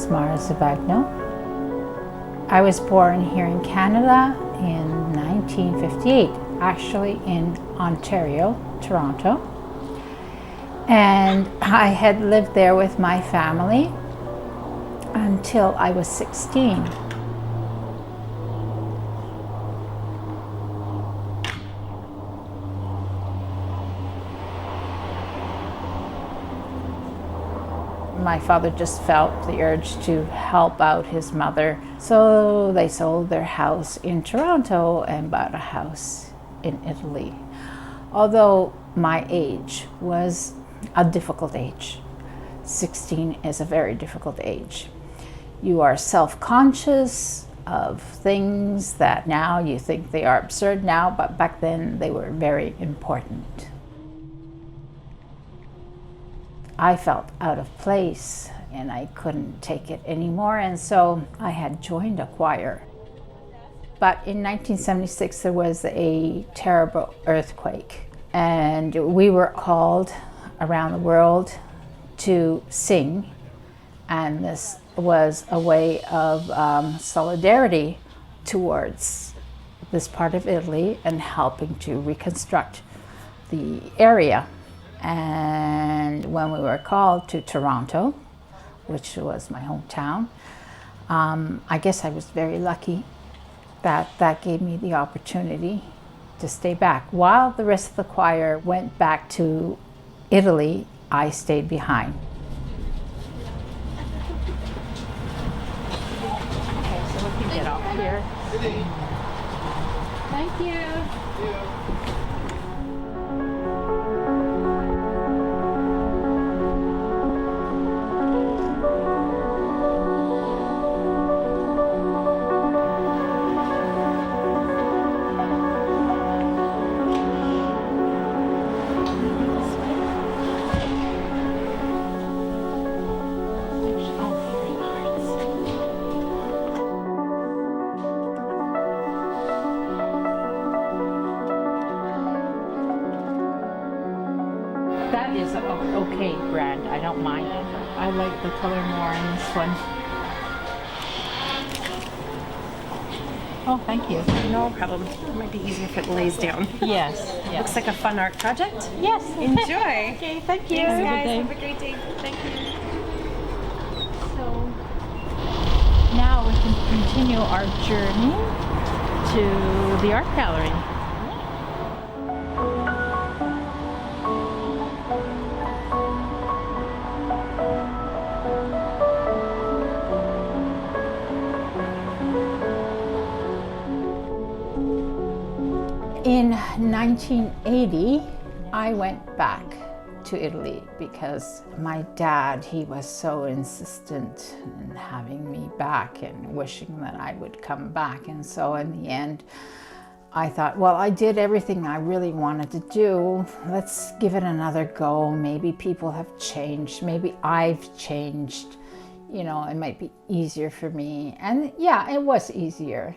Louise-Marie. I was born here in Canada in 1958, actually in Ontario, Toronto. And I had lived there with my family until I was 16. My father just felt the urge to help out his mother, so they sold their house in Toronto and bought a house in Italy. Although my age was a difficult age. 16 is a very difficult age. You are self-conscious of things that now you think they are absurd now, but back then they were very important. I felt out of place and I couldn't take it anymore, and so I had joined a choir. But in 1976 there was a terrible earthquake, and we were called around the world to sing, and this was a way of solidarity towards this part of Italy and helping to reconstruct the area. And when we were called to Toronto, which was my hometown, I guess I was very lucky that gave me the opportunity to stay back. While the rest of the choir went back to Italy, I stayed behind. Okay, so we can get off here. Thank you. That is an okay brand. I don't mind. I like the color more in this one. Oh, thank you. No problem. It might be easier if it lays down. Yes. Looks like a fun art project. Yes. Enjoy. Okay, thank you. Thanks, guys. Good Have a great day. Thank you. So now we can continue our journey to the art gallery. In 1980, I went back to Italy because my dad, he was so insistent in having me back and wishing that I would come back. And so in the end, I thought, well, I did everything I really wanted to do. Let's give it another go. Maybe people have changed. Maybe I've changed. You know, it might be easier for me. And yeah, it was easier.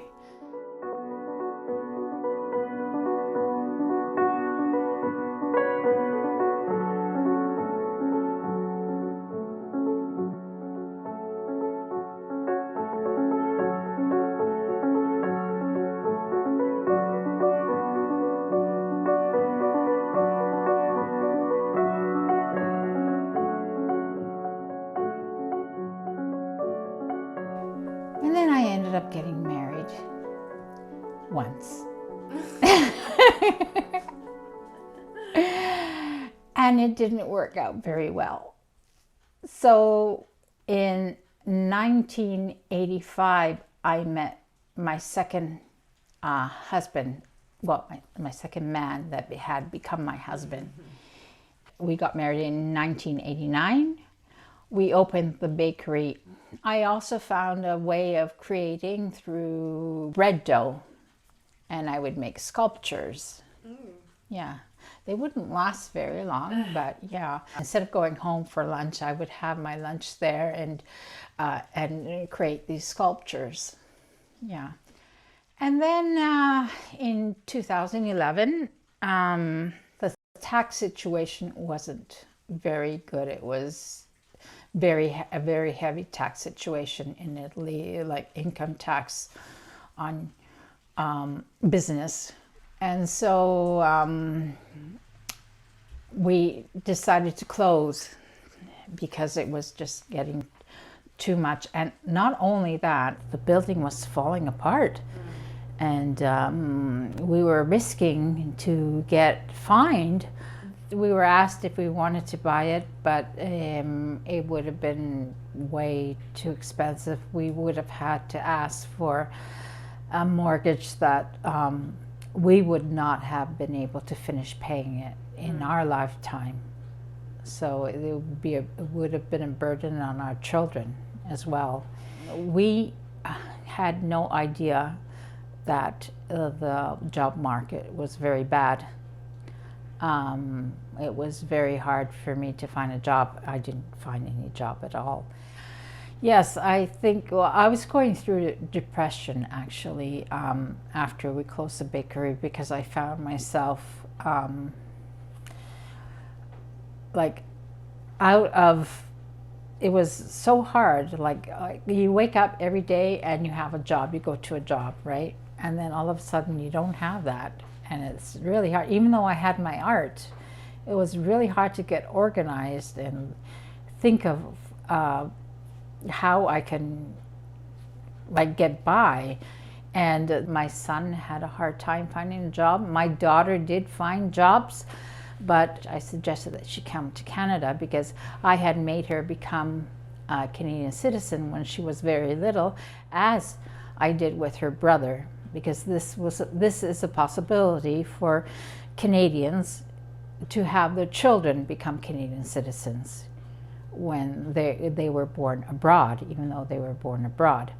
And then I ended up getting married once. And it didn't work out very well. So in 1985, I met my second husband, well, my second man that had become my husband. We got married in 1989. We opened the bakery. I also found a way of creating through bread dough, and I would make sculptures. Yeah, they wouldn't last very long, but yeah. Instead of going home for lunch, I would have my lunch there and create these sculptures. Yeah. And then in 2011, the tax situation wasn't very good. It was a very heavy tax situation in Italy, like income tax on business. And so we decided to close because it was just getting too much. And not only that, the building was falling apart. And we were risking to get fined. We were asked if we wanted to buy it, but it would have been way too expensive. We would have had to ask for a mortgage that we would not have been able to finish paying it in our lifetime. So it would have been a burden on our children as well. We had no idea that the job market was very bad. It was very hard for me to find a job. I didn't find any job at all. Yes, I think, well, I was going through depression actually after we closed the bakery, because I found myself like out of, it was so hard. Like you wake up every day and you have a job, you go to a job, right? And then all of a sudden you don't have that. And it's really hard. Even though I had my art, it was really hard to get organized and think of how I can like get by. And my son had a hard time finding a job. My daughter did find jobs, but I suggested that she come to Canada because I had made her become a Canadian citizen when she was very little, as I did with her brother, because this is a possibility for Canadians to have their children become Canadian citizens when they were born abroad, even though they were born abroad.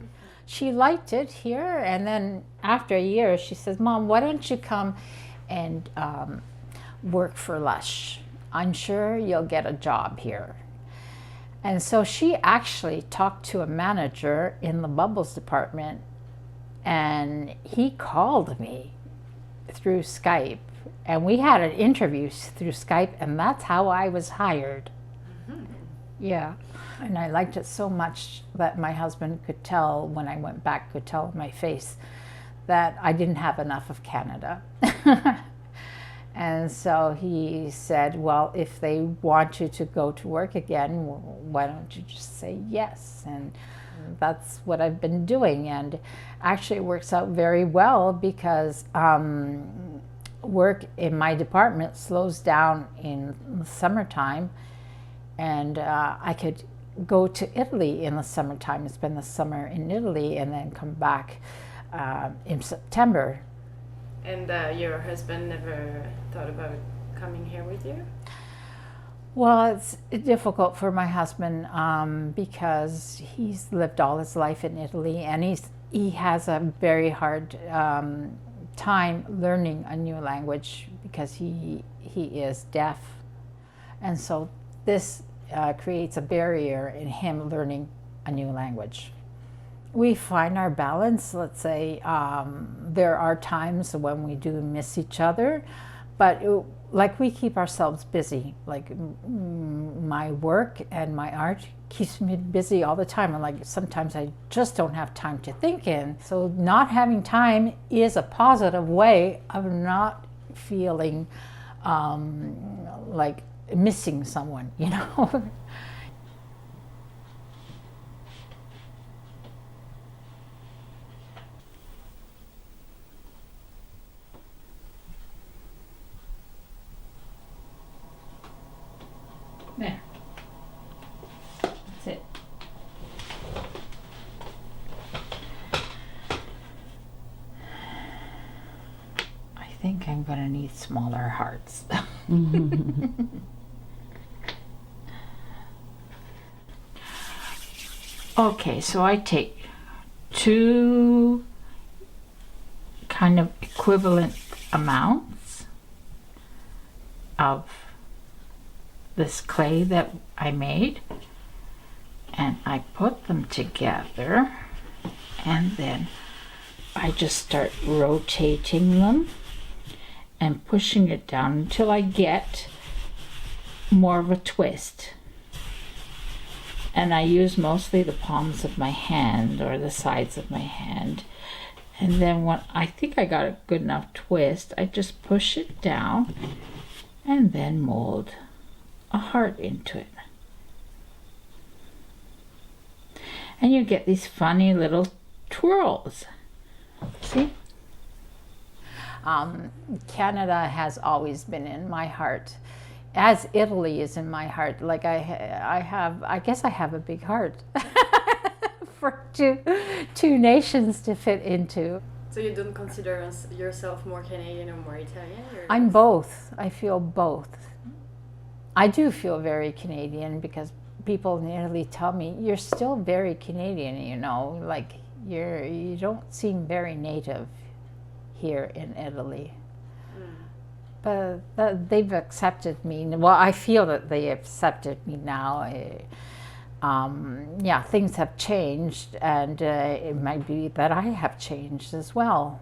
She liked it here, and then after a year she says, "Mom, why don't you come and work for Lush? I'm sure you'll get a job here." And so she actually talked to a manager in the bubbles department, and he called me through Skype, and we had an interview through Skype, and that's how I was hired. Yeah, and I liked it so much that my husband could tell, when I went back, could tell in my face that I didn't have enough of Canada. And so he said, "Well, if they want you to go to work again, why don't you just say yes?" And that's what I've been doing. And actually it works out very well, because work in my department slows down in the summertime, and I could go to Italy in the summertime and spend the summer in Italy and then come back in September. And your husband never thought about coming here with you? Well, it's difficult for my husband because he's lived all his life in Italy, and he has a very hard time learning a new language because he is deaf, and so this creates a barrier in him learning a new language. We find our balance. Let's say there are times when we do miss each other, but like we keep ourselves busy. Like my work and my art keeps me busy all the time, and like sometimes I just don't have time to think in. So not having time is a positive way of not feeling like missing someone, you know. There. That's it. I think I'm gonna need smaller hearts. Okay, so I take two kind of equivalent amounts of this clay that I made, and I put them together, and then I just start rotating them and pushing it down until I get more of a twist. And I use mostly the palms of my hand or the sides of my hand. And then when I think I got a good enough twist, I just push it down and then mold a heart into it. And you get these funny little twirls. See? Canada has always been in my heart, as Italy is in my heart. Like I guess I have a big heart for two nations to fit into. So you don't consider yourself more Canadian or more Italian? Or I'm both. I feel both. I do feel very Canadian because people in Italy tell me, you're still very Canadian, you know, like you don't seem very native here in Italy. But they've accepted me. Well, I feel that they accepted me now. Yeah, things have changed, and it might be that I have changed as well.